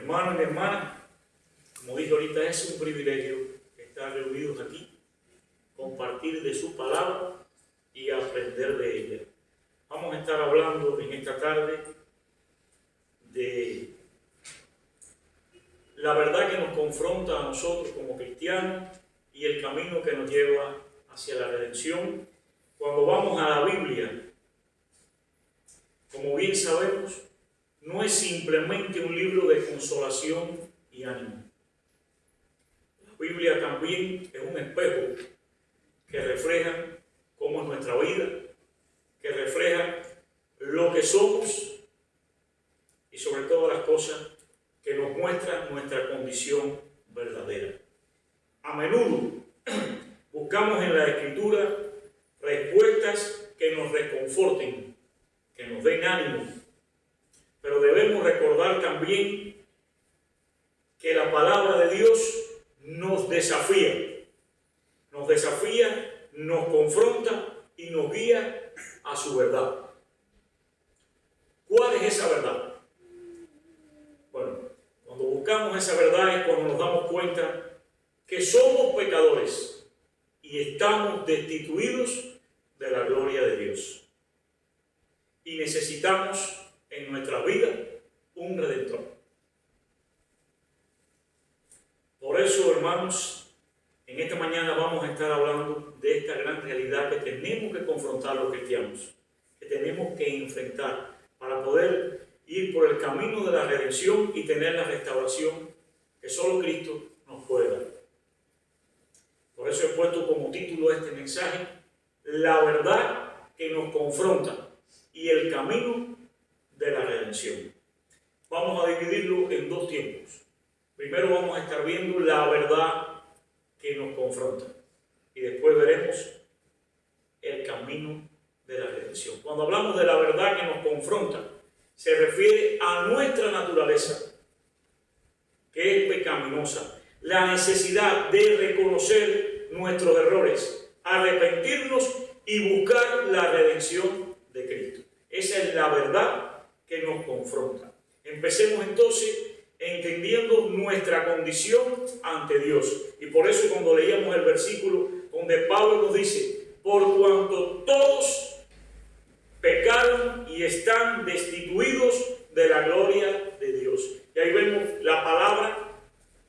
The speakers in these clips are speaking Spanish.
hermano y mi hermana, como dije ahorita, es un privilegio estar reunidos aquí, compartir de su palabra y aprender de ella. Vamos a estar hablando en esta tarde de la verdad que nos confronta a nosotros como cristianos y el camino que nos lleva hacia la redención. Cuando vamos a la Biblia, como bien sabemos, no es simplemente un libro de consolación y ánimo. La Biblia también es un espejo que refleja cómo es nuestra vida, que refleja lo que somos y sobre todas las cosas que nos muestra nuestra condición verdadera. A menudo buscamos en la Escritura respuestas que nos reconforten, que nos den ánimo, pero debemos recordar también que la palabra de Dios nos desafía, nos confronta y nos guía a su verdad. ¿Cuál es esa verdad? Bueno, cuando buscamos esa verdad es cuando nos damos cuenta que somos pecadores y estamos destituidos de la gloria de Dios. Y necesitamos en nuestra vida un redentor. Por eso, hermanos, en esta mañana vamos a estar hablando de esta gran realidad que tenemos que confrontar los cristianos, que tenemos que enfrentar para poder ir por el camino de la redención y tener la restauración que solo Cristo nos puede dar. Por eso he puesto como título a este mensaje: la verdad que nos confronta y el camino de la redención. Vamos a dividirlo en dos tiempos. Primero vamos a estar viendo la verdad que nos confronta y después veremos el camino de la redención. Cuando hablamos de la verdad que nos confronta, se refiere a nuestra naturaleza, que es pecaminosa, la necesidad de reconocer nuestros errores, arrepentirnos y buscar la redención de Cristo. Esa es la verdad que nos confronta. Empecemos entonces entendiendo nuestra condición ante Dios. Y por eso cuando leíamos el versículo donde Pablo nos dice: por cuanto todos pecaron y están destituidos de la gloria de Dios. Y ahí vemos la palabra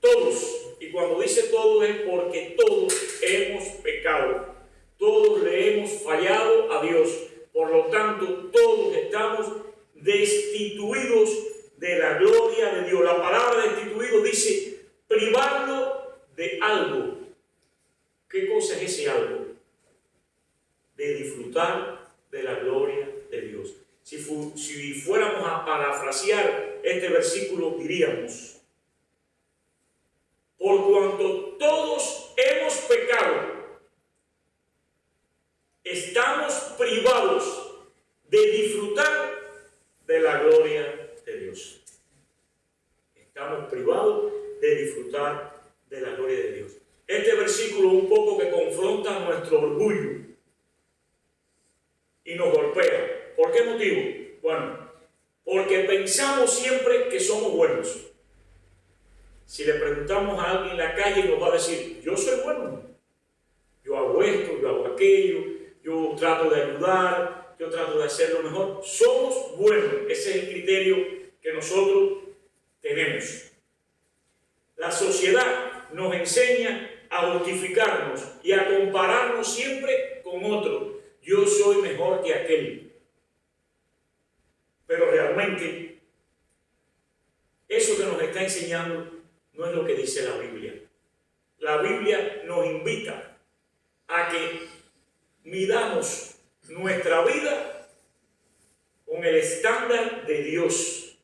todos. Y cuando dice todos es porque todos hemos pecado. Todos le hemos fallado a Dios. Por lo tanto, todos estamos destituidos de la gloria de Dios. La palabra destituido dice privarlo de algo. ¿Qué cosa es ese algo? De disfrutar de la gloria de Dios. Si fuéramos a parafrasear este versículo, diríamos: por cuanto todos hemos pecado, estamos privados de disfrutar de la gloria de Dios. Estamos privados de disfrutar de la gloria de Dios. Este versículo un poco que confronta nuestro orgullo y nos golpea. ¿Por qué motivo? Bueno, porque pensamos siempre que somos buenos. Si le preguntamos a alguien en la calle, nos va a decir: yo soy bueno, yo hago esto, yo hago aquello, yo trato de ayudar, yo trato de hacer lo mejor. Somos buenos. Ese es el criterio que nosotros tenemos. La sociedad nos enseña a justificarnos y a compararnos siempre con otros. Yo soy mejor que aquel. Pero realmente eso que nos está enseñando no es lo que dice la Biblia. La Biblia nos invita a que midamos nuestra vida con el estándar de Dios.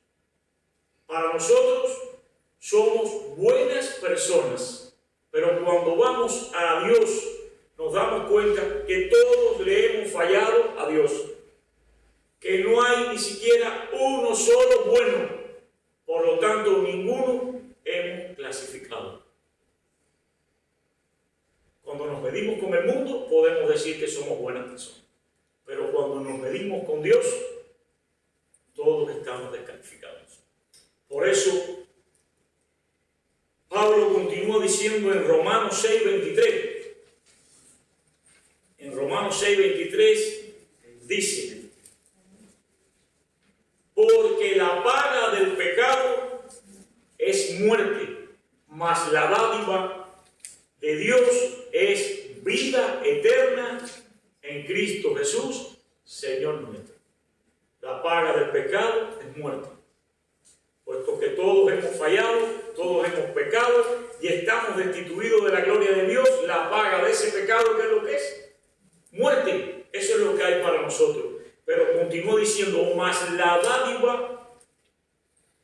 Para nosotros somos buenas personas, pero cuando vamos a Dios nos damos cuenta que todos le hemos fallado a Dios, que no hay ni siquiera uno solo bueno, por lo tanto ninguno hemos clasificado. Cuando nos medimos con el mundo podemos decir que somos buenas personas, pero cuando nos medimos con Dios todos estamos descalificados. Por eso diciendo en Romanos 6:23. En Romanos 6:23 dice: porque la paga del pecado es muerte, mas la dádiva de Dios es vida eterna en Cristo Jesús, Señor nuestro. La paga del pecado es muerte, puesto que todos hemos fallado, todos hemos pecado y estamos destituidos de la gloria de Dios. La paga de ese pecado, ¿qué es lo que es? Muerte. Eso es lo que hay para nosotros. Pero continúa diciendo, más la dádiva,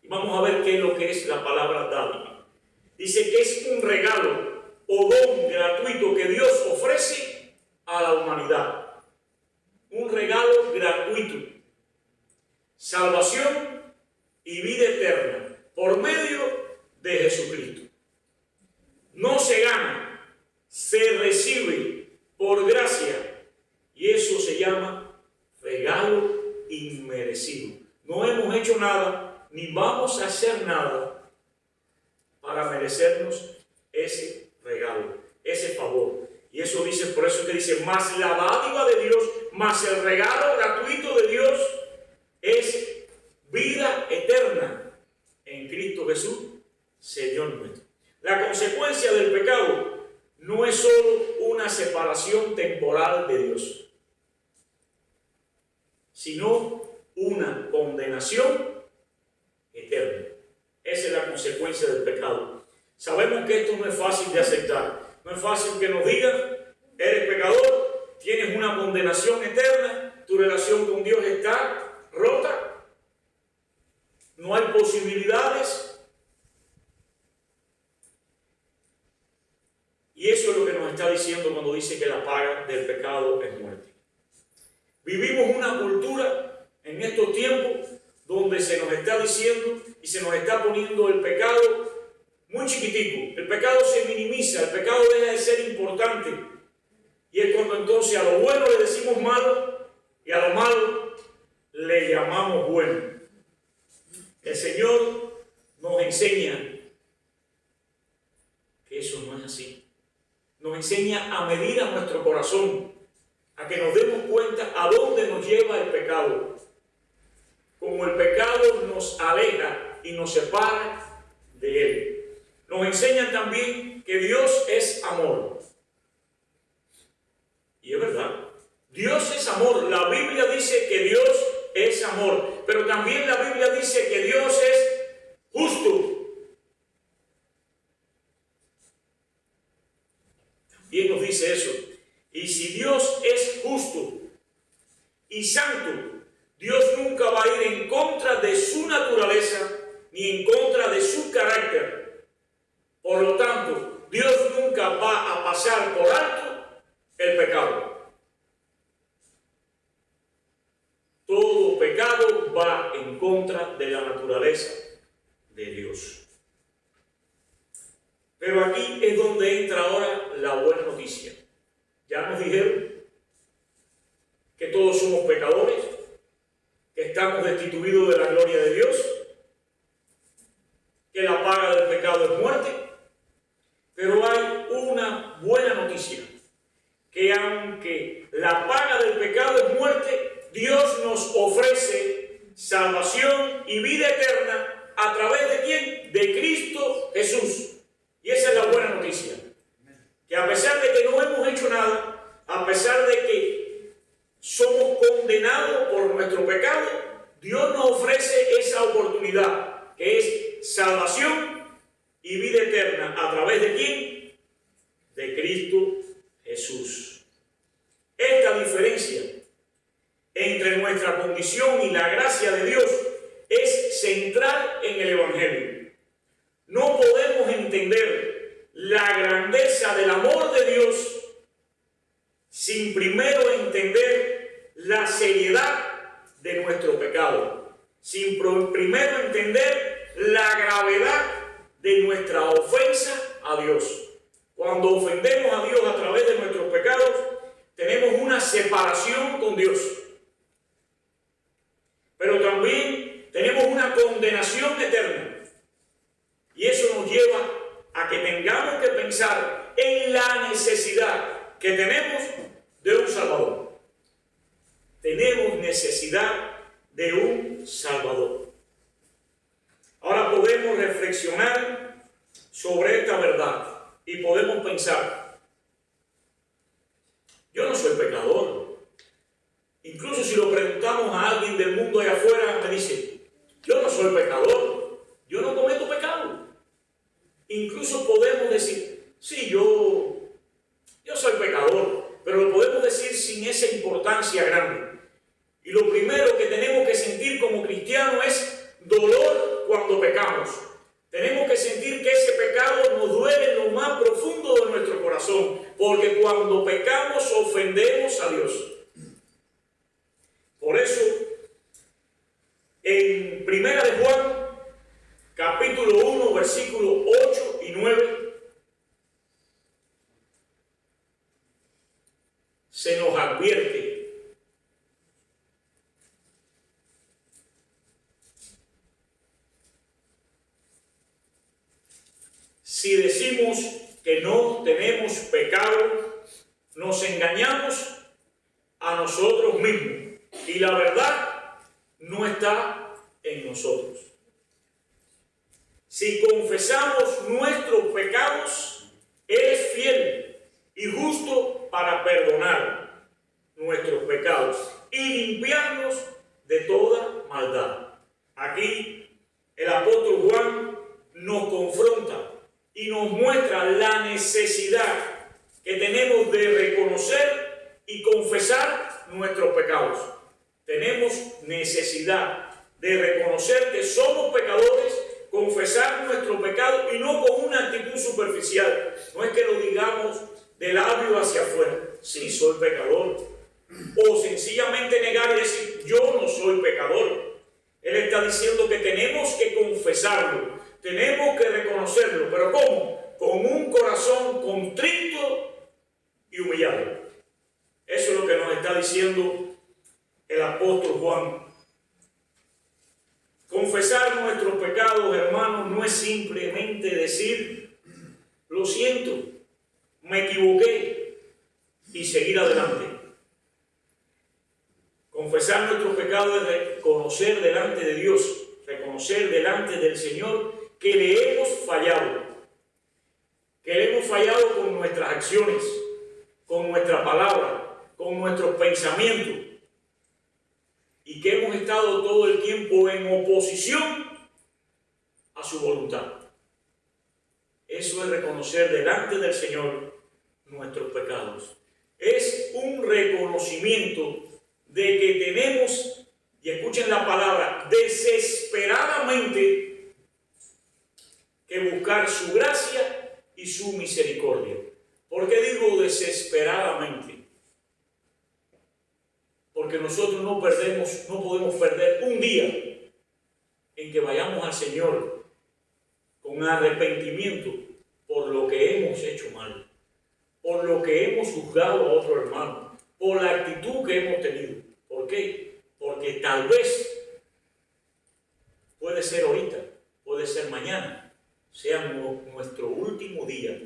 y vamos a ver qué es lo que es la palabra dádiva. Dice que es un regalo o don gratuito que Dios ofrece a la humanidad. Un regalo gratuito. Salvación y vida eterna por medio de Jesucristo. No se gana, se recibe por gracia, y eso se llama regalo inmerecido. No hemos hecho nada, ni vamos a hacer nada para merecernos ese regalo, ese favor. Y eso dice, por eso que dice, más la dádiva de Dios, más el regalo gratuito de Dios es vida eterna en Cristo Jesús, Señor nuestro. La consecuencia del pecado no es solo una separación temporal de Dios, sino una condenación eterna. Esa es la consecuencia del pecado. Sabemos que esto no es fácil de aceptar. No es fácil que nos digan, eres pecador, tienes una condenación eterna, tu relación con Dios está rota, no hay posibilidades. Y eso es lo que nos está diciendo cuando dice que la paga del pecado es muerte. Vivimos una cultura en estos tiempos donde se nos está diciendo y se nos está poniendo el pecado muy chiquitico. El pecado se minimiza, el pecado deja de ser importante. Y es cuando entonces a lo bueno le decimos malo y a lo malo le llamamos bueno. El Señor nos enseña que eso no es así. Nos enseña a medir a nuestro corazón, a que nos demos cuenta a dónde nos lleva el pecado. Como el pecado nos aleja y nos separa de Él. Nos enseñan también que Dios es amor. Y es verdad, Dios es amor. La Biblia dice que Dios es amor, pero también la Biblia dice que Dios es justo. También nos dice eso. Y si Dios es justo y santo, Dios nunca va a ir en contra de su naturaleza ni en contra de su carácter. Por lo tanto, Dios nunca va a pasar por alto el pecado. Todo pecado va en contra de la naturaleza de Dios. Pero aquí es donde entra ahora la buena noticia. Ya nos dijeron que todos somos pecadores, que estamos destituidos de la gloria de Dios, que la paga del pecado es muerte. Pero hay una buena noticia, que aunque la paga del pecado es muerte, Dios nos ofrece salvación y vida eterna a través de ¿quién? De Cristo Jesús. Y esa es la buena noticia. Que a pesar de que no hemos hecho nada, a pesar de que somos condenados por nuestro pecado, Dios nos ofrece esa oportunidad, que es salvación y vida eterna. ¿A través de quién? De Cristo Jesús. Esta diferencia entre nuestra condición y la gracia de Dios es central en el Evangelio. No podemos entender la grandeza del amor de Dios sin primero entender la seriedad de nuestro pecado, sin primero entender la gravedad de nuestra ofensa a Dios. Cuando ofendemos a Dios a través de nuestros pecados, tenemos una separación con Dios. Pero también tenemos una condenación eterna. Y eso nos lleva a que tengamos que pensar en la necesidad que tenemos de un Salvador. Tenemos necesidad de un Salvador. Ahora podemos reflexionar sobre esta verdad y podemos pensar, yo no soy pecador. Incluso si lo preguntamos a alguien del mundo allá afuera, me dice, yo no soy pecador, yo no cometo pecado. Incluso podemos decir, sí, yo soy pecador, pero lo podemos decir sin esa importancia grande. Y lo primero que tenemos que sentir como cristianos es dolor cuando pecamos. Tenemos que sentir que ese pecado nos duele en lo más profundo de nuestro corazón, porque cuando pecamos ofendemos a Dios. Por eso, en 1 de Juan, capítulo 1, versículos 8 y 9, se nos advierte si decimos que no tenemos pecado, nos engañamos a nosotros mismos y la verdad no está en nosotros. Si confesamos nuestros pecados, Él es fiel y justo para perdonar nuestros pecados y limpiarnos de toda maldad. Aquí el apóstol Juan nos confronta y nos muestra la necesidad que tenemos de reconocer y confesar nuestros pecados. Tenemos necesidad de reconocer que somos pecadores, confesar nuestro pecado y no con una actitud superficial. No es que lo digamos de labio hacia afuera, sí, soy pecador. O sencillamente negar y decir, yo no soy pecador. Él está diciendo que tenemos que confesarlo, tenemos que reconocerlo. ¿Pero cómo? Con un corazón contrito y humillado. Eso es lo que nos está diciendo el apóstol Juan. Confesar nuestros pecados, hermanos, no es simplemente decir, lo siento, me equivoqué y seguir adelante. Confesar nuestros pecados es reconocer delante de Dios, reconocer delante del Señor que le hemos fallado. Que le hemos fallado con nuestras acciones, con nuestra palabra, con nuestros pensamientos. Y que hemos estado todo el tiempo en oposición a su voluntad. Eso es reconocer delante del Señor nuestros pecados. Es un reconocimiento de que tenemos, y escuchen la palabra, desesperadamente que buscar su gracia y su misericordia. ¿Por qué digo desesperadamente? Porque nosotros no podemos perder un día en que vayamos al Señor con arrepentimiento por lo que hemos hecho mal, por lo que hemos juzgado a otro hermano, por la actitud que hemos tenido. ¿Por qué? Porque tal vez puede ser ahorita, puede ser mañana, sea nuestro último día.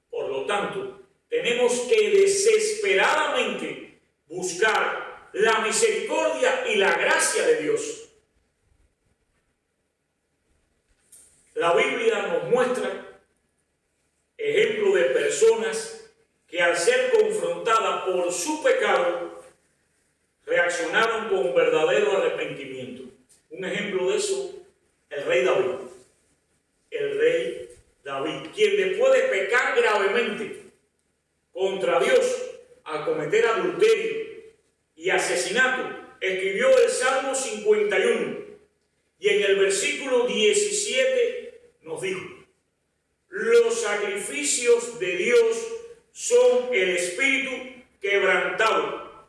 Por lo tanto, tenemos que desesperadamente buscar la misericordia y la gracia de Dios. La Biblia nos muestra ejemplo de personas que al ser confrontadas por su pecado reaccionaron con verdadero arrepentimiento. Un ejemplo de eso, el rey David. El rey David, quien después de pecar gravemente contra Dios al cometer adulterio y asesinato, escribió el Salmo 51 y en el versículo 17 nos dijo: los sacrificios de Dios son el espíritu quebrantado,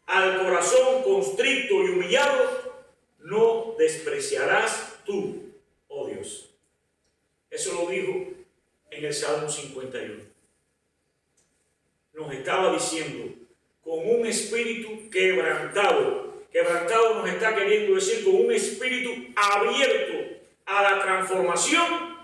al corazón constricto y humillado no despreciarás tú, oh Dios. Eso lo dijo en el Salmo 51. Nos estaba diciendo, con un espíritu quebrantado. Quebrantado nos está queriendo decir con un espíritu abierto a la transformación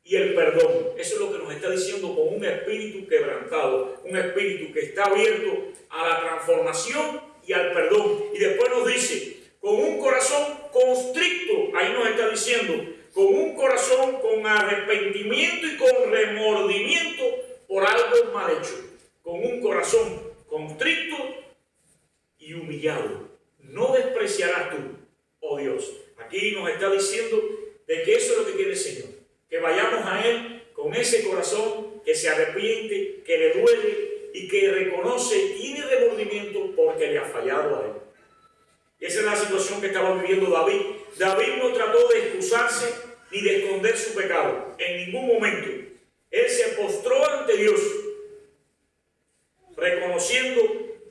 y el perdón. Eso es lo que nos está diciendo, con un espíritu quebrantado, un espíritu que está abierto a la transformación y al perdón. Y después nos dice, con un corazón constricto, ahí nos está diciendo, con un corazón con arrepentimiento y con remordimiento por algo mal hecho. Con un corazón constricto y humillado. No despreciarás tú, oh Dios. Aquí nos está diciendo de que eso es lo que quiere el Señor. Que vayamos a Él con ese corazón que se arrepiente, que le duele y que reconoce y tiene remordimiento porque le ha fallado a Él. Y esa es la situación que estaba viviendo David. David no trató de excusarse ni de esconder su pecado en ningún momento. Él se postró ante Dios, reconociendo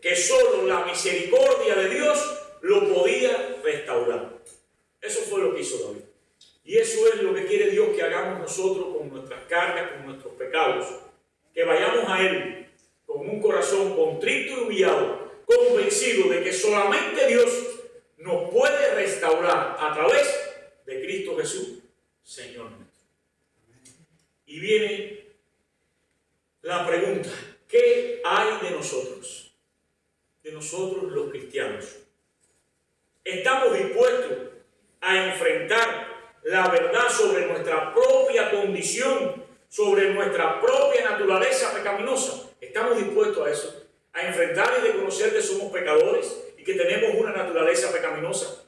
que solo la misericordia de Dios lo podía restaurar. Eso fue lo que hizo David. Y eso es lo que quiere Dios que hagamos nosotros con nuestras cargas, con nuestros pecados. Que vayamos a Él con un corazón contrito y humillado, convencido de que solamente Dios nos puede restaurar a través de Cristo Jesús, Señor nuestro. Y viene la pregunta, ¿qué hay de nosotros? De nosotros los cristianos. ¿Estamos dispuestos a enfrentar la verdad sobre nuestra propia condición, sobre nuestra propia naturaleza pecaminosa? ¿Estamos dispuestos a eso? A enfrentar y reconocer que somos pecadores y que tenemos una naturaleza pecaminosa.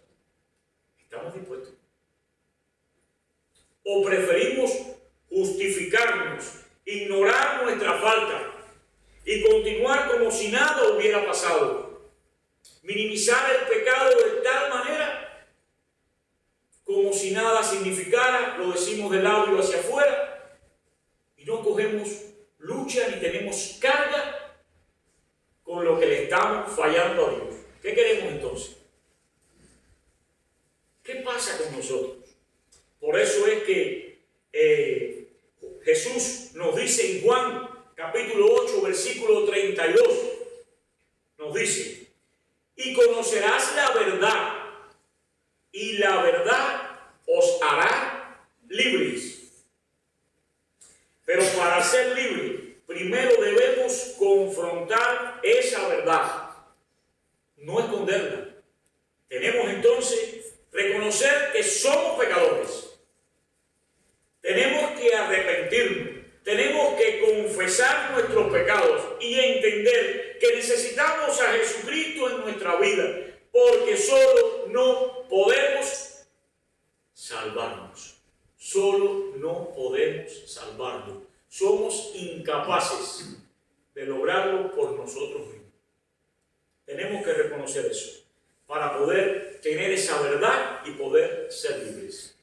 ¿Estamos dispuestos? ¿O preferimos justificarnos, ignorar nuestra falta y continuar como si nada hubiera pasado? Minimizar el pecado de tal manera como si nada significara, lo decimos del labio hacia afuera, y no cogemos lucha ni tenemos carga con lo que le estamos fallando a Dios. ¿Qué queremos entonces? ¿Qué pasa con nosotros? Por eso es que Jesús nos dice en Juan capítulo 8, versículo 32, nos dice, y conocerás la verdad, y la verdad os hará libres. Pero para ser libres, primero debemos confrontar esa verdad, no esconderla. Tenemos entonces reconocer que somos pecadores. Tenemos que arrepentirnos, tenemos que confesar nuestros pecados y entender que necesitamos a Jesucristo en nuestra vida, porque solo no podemos salvarnos. Solo no podemos salvarnos. Somos incapaces de lograrlo por nosotros mismos. Tenemos que reconocer eso para poder tener esa verdad y poder ser libres.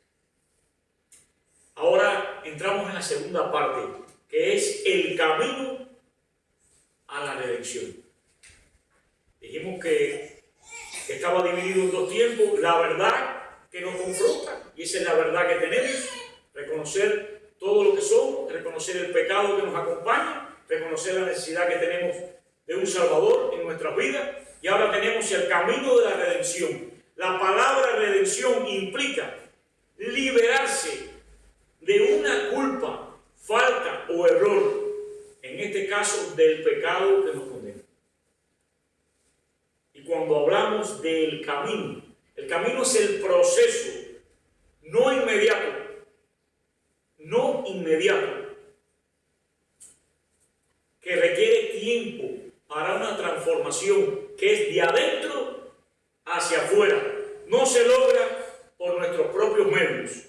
Ahora entramos en la segunda parte, que es el camino a la redención. Dijimos que estaba dividido en dos tiempos, la verdad que nos confronta, y esa es la verdad que tenemos, reconocer todo lo que somos, reconocer el pecado que nos acompaña, reconocer la necesidad que tenemos de un Salvador en nuestras vidas, y ahora tenemos el camino de la redención. La palabra redención implica liberarse de una culpa, falta o error, en este caso del pecado que nos condena. Y cuando hablamos del camino, el camino es el proceso, no inmediato, que requiere tiempo para una transformación que es de adentro hacia afuera. No se logra por nuestros propios medios.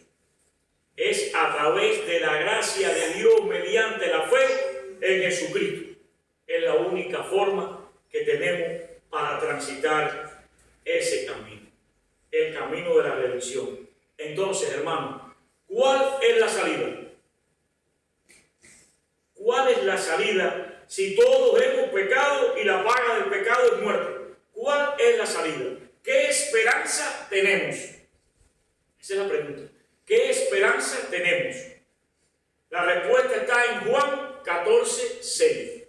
Es a través de la gracia de Dios mediante la fe en Jesucristo. Es la única forma que tenemos para transitar ese camino, el camino de la redención. Entonces, hermanos, ¿cuál es la salida? ¿Cuál es la salida si todos hemos pecado y la paga del pecado es muerte? ¿Cuál es la salida? ¿Qué esperanza tenemos? Esa es la pregunta. ¿Qué esperanza tenemos? La respuesta está en Juan 14, 6.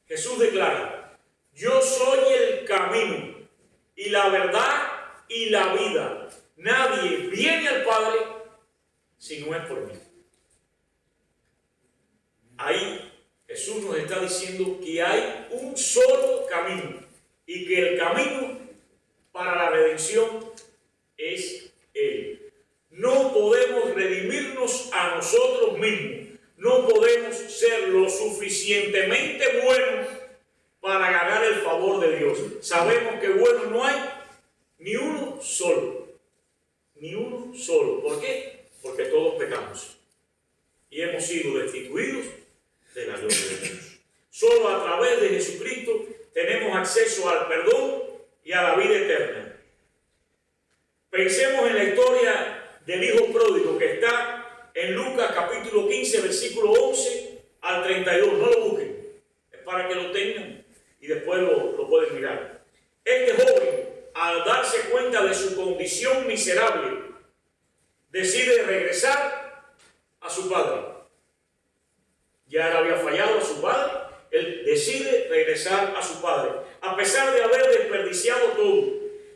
Jesús declara: yo soy el camino y la verdad y la vida. Nadie viene al Padre si no es por mí. Ahí Jesús nos está diciendo que hay un solo camino y que el camino para la redención es Él. No podemos redimirnos a nosotros mismos. No podemos ser lo suficientemente buenos para ganar el favor de Dios. Sabemos que bueno no hay ni uno solo. Ni uno solo. ¿Por qué? Porque todos pecamos y hemos sido destituidos de la gloria de Dios. Solo a través de Jesucristo tenemos acceso al perdón y a la vida eterna. Pensemos en la historia del hijo pródigo que está en Lucas capítulo 15, versículo 11 al 32. No lo busquen, es para que lo tengan y después lo pueden mirar. Este joven, al darse cuenta de su condición miserable, decide regresar a su padre. Ya él había fallado a su padre, él decide regresar a su padre, a pesar de haber desperdiciado todo,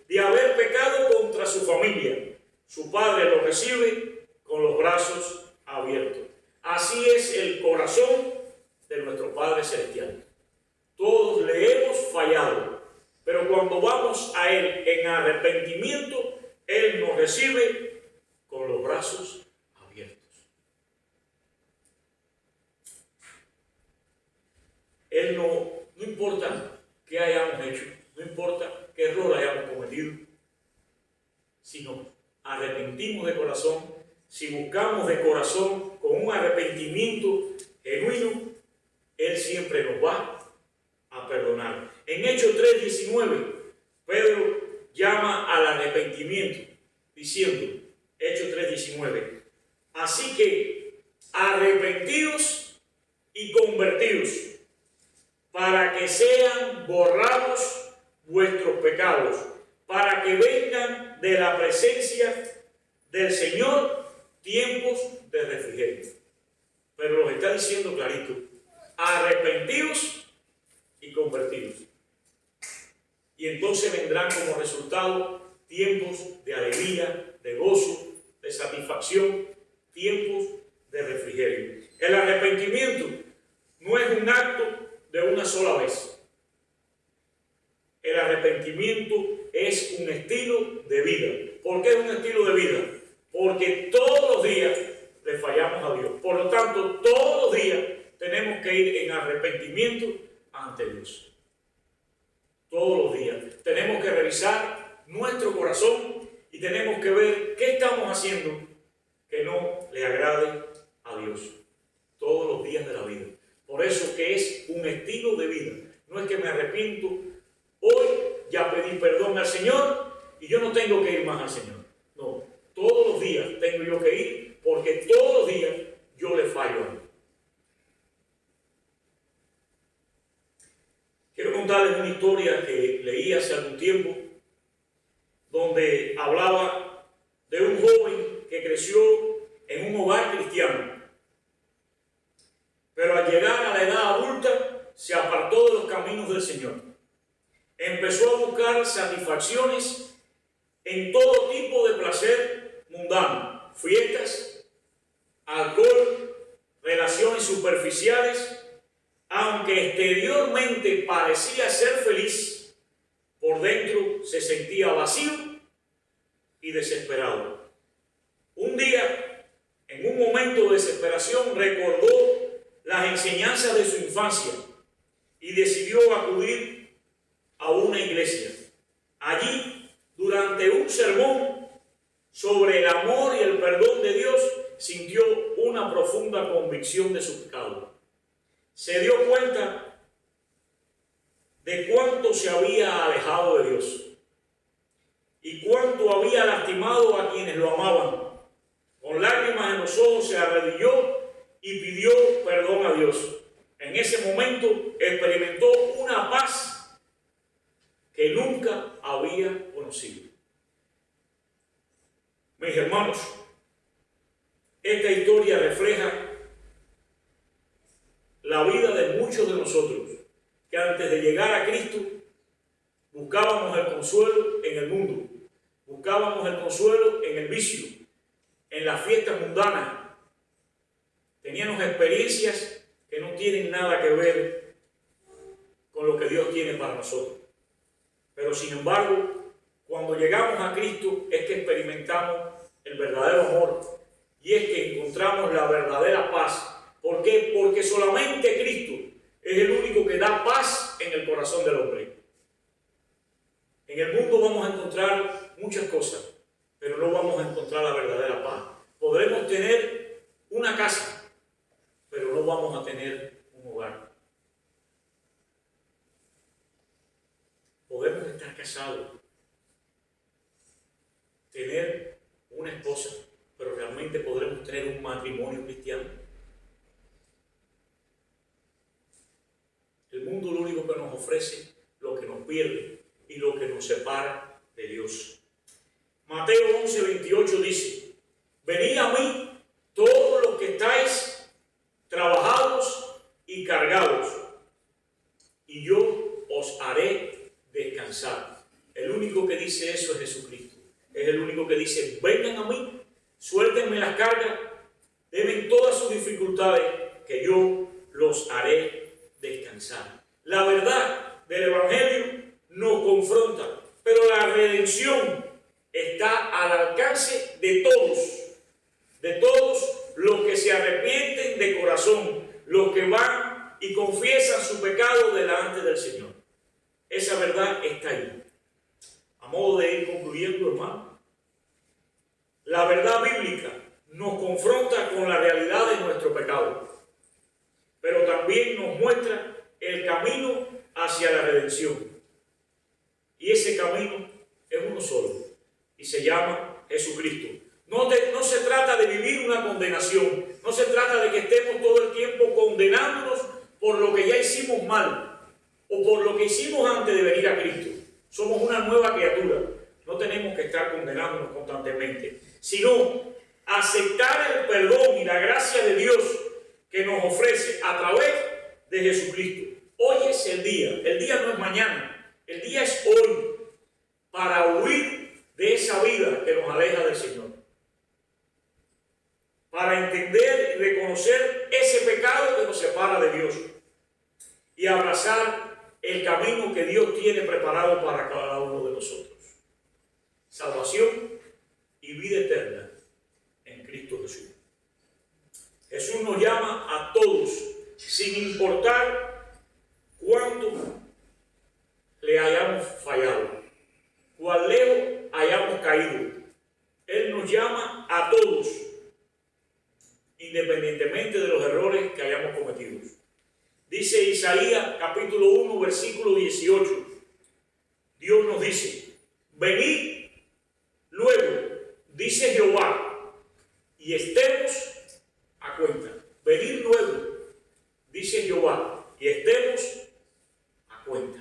de haber pecado contra su familia. Su padre lo recibe con los brazos abiertos. Así es el corazón de nuestro Padre Celestial. Todos le hemos fallado, pero cuando vamos a Él en arrepentimiento, Él nos recibe con los brazos abiertos. Él no importa qué hayamos hecho, no importa qué error hayamos cometido, si nos arrepentimos de corazón, si buscamos de corazón con un arrepentimiento genuino, Él siempre nos va a perdonar. En Hechos 3:19, Pedro llama al arrepentimiento, diciendo, Hechos 3:19, así que arrepentidos y convertidos, para que sean borrados vuestros pecados, para que vengan de la presencia del Señor tiempos de refrigerio. Pero los está diciendo clarito, arrepentidos y convertidos. Y entonces vendrán como resultado tiempos de alegría, de gozo, de satisfacción, tiempos de refrigerio. El arrepentimiento no es un acto de una sola vez. El arrepentimiento es un estilo de vida. ¿Por qué es un estilo de vida? Porque todos los días le fallamos a Dios. Por lo tanto, todos los días tenemos que ir en arrepentimiento ante Dios. Todos los días. Tenemos que revisar nuestro corazón y tenemos que ver qué estamos haciendo que no le agrade a Dios. Todos los días de la vida. Por eso que es un estilo de vida. No es que me arrepiento. Hoy ya pedí perdón al Señor y yo no tengo que ir más al Señor. No, todos los días tengo yo que ir porque todos los días yo le fallo a Él. Quiero contarles una historia que leí hace algún tiempo donde hablaba de un joven que creció en un hogar cristiano. Pero al llegar a la edad adulta se apartó de los caminos del Señor. Empezó a buscar satisfacciones en todo tipo de placer mundano, fiestas, alcohol, relaciones superficiales. Aunque exteriormente parecía ser feliz, por dentro se sentía vacío y desesperado. Un día, en un momento de desesperación, recordó las enseñanzas de su infancia y decidió acudir a una iglesia. Allí, durante un sermón sobre el amor y el perdón de Dios, sintió una profunda convicción de su pecado. Se dio cuenta de cuánto se había alejado de Dios y cuánto había lastimado a quienes lo amaban. Con lágrimas en los ojos se arrodilló y pidió perdón a Dios. En ese momento experimentó una paz que nunca había conocido. Mis hermanos, esta historia refleja la vida de muchos de nosotros que antes de llegar a Cristo buscábamos el consuelo en el mundo, buscábamos el consuelo en el vicio, en las fiestas mundanas. Teníamos experiencias que que no tienen nada que ver con lo que Dios tiene para nosotros. Pero sin embargo, cuando llegamos a Cristo es que experimentamos el verdadero amor y es que encontramos la verdadera paz. ¿Por qué? Porque solamente Cristo es el único que da paz en el corazón del hombre. En el mundo vamos a encontrar muchas cosas, pero no vamos a encontrar la verdadera paz. Podremos tener una casa, pero no vamos a tener un hogar. Podemos estar casados, tener una esposa, pero realmente podremos tener un matrimonio cristiano. El mundo lo único que nos ofrece, lo que nos pierde y lo que nos separa de Dios. Mateo 11:28 dice: venid a mí todos los que estáis trabajados y cargados, y yo os haré descansar. El único que dice eso es Jesucristo. Es el único que dice: vengan a mí, suéltenme las cargas, denme todas sus dificultades, que yo los haré descansar. La verdad del Evangelio nos confronta, pero la redención está al alcance de todos los que se arrepienten de corazón, los que van y confiesan su pecado delante del Señor. Esa verdad está ahí. A modo de ir concluyendo, hermano, la verdad bíblica nos confronta con la realidad de nuestro pecado, pero también nos muestra el camino hacia la redención. Y ese camino es uno solo, y se llama Jesucristo. No se trata de vivir una condenación, no se trata de que estemos todo el tiempo condenándonos por lo que ya hicimos mal, o por lo que hicimos antes de venir a Cristo. Somos una nueva criatura, no tenemos que estar condenándonos constantemente, sino aceptar el perdón y la gracia de Dios que nos ofrece a través de Jesucristo. Hoy es el día no es mañana, el día es hoy, para huir de esa vida que nos aleja del Señor, para entender y reconocer ese pecado que nos separa de Dios y abrazar el camino que Dios tiene preparado para cada uno de nosotros. Salvación y vida eterna en Cristo Jesús. Jesús nos llama a todos, sin importar cuánto le hayamos fallado, cuán lejos hayamos caído. Él nos llama a todos, independientemente de los errores que hayamos cometido. Dice Isaías capítulo 1, versículo 18. Dios nos dice: venid luego, dice Jehová, y estemos a cuenta. Venid luego, dice Jehová, y estemos a cuenta.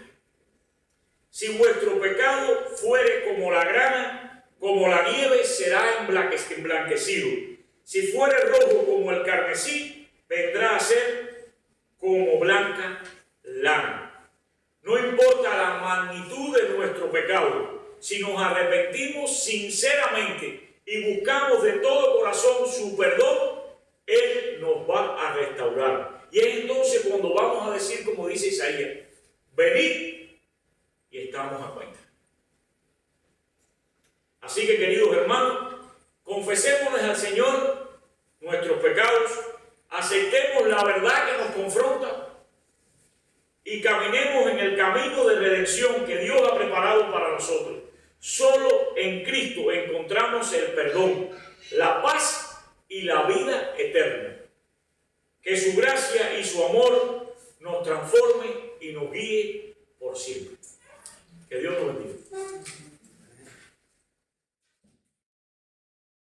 Si vuestro pecado fuere como la grana, como la nieve será emblanquecido. Si fuere rojo como el carmesí, vendrá a ser como blanca lana. No importa la magnitud de nuestro pecado, si nos arrepentimos sinceramente y buscamos de todo corazón su perdón, Él nos va a restaurar. Y es entonces cuando vamos a decir, como dice Isaías: venid y estamos a cuenta. Así que, queridos hermanos, confesémonos al Señor nuestros pecados, aceptemos la verdad que nos confronta y caminemos en el camino de redención que Dios ha preparado para nosotros. Solo en Cristo encontramos el perdón, la paz y la vida eterna. Que su gracia y su amor nos transforme y nos guíe por siempre.